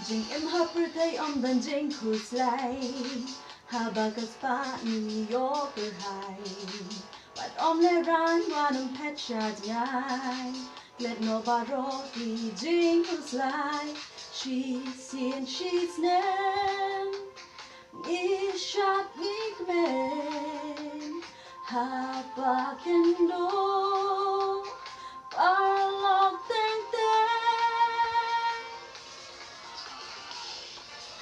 Jing em birthday om dan jing kuslay Habagas pa New Yorker high But om le ran wanum pet shad yai Let no baroti jing kuslay she's nem Ishat mikmen Habakendo Palok teng teng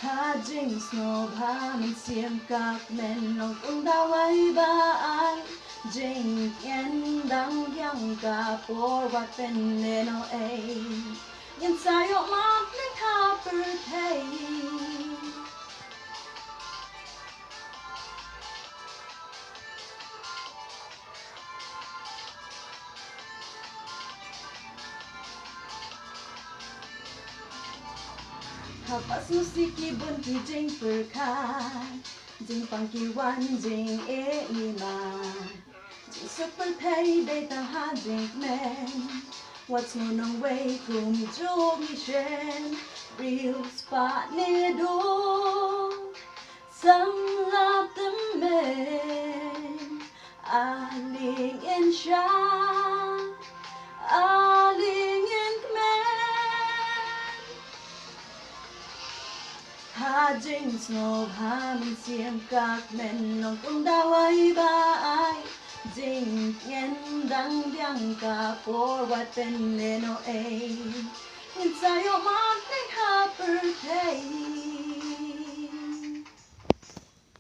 Ha jing snow ha min xiêm các men lòng tung đau ấy ba ai jing yen dang yang ka por wat pen ne no ai yen sai o ma ling ha birthday Hapas musiki bunti jing perkai Jing pangki wan jing e ima Jing super pay day ta ha jing men What's no nong way kum jo mi shen Real spot ne do Some love the men Aling in shan Aling in Ha jing snow ha min xiêm các men lòng tung đau ấy ba ai jing yen dang yang ka por wat pen ne no ai inside your mind ha birthday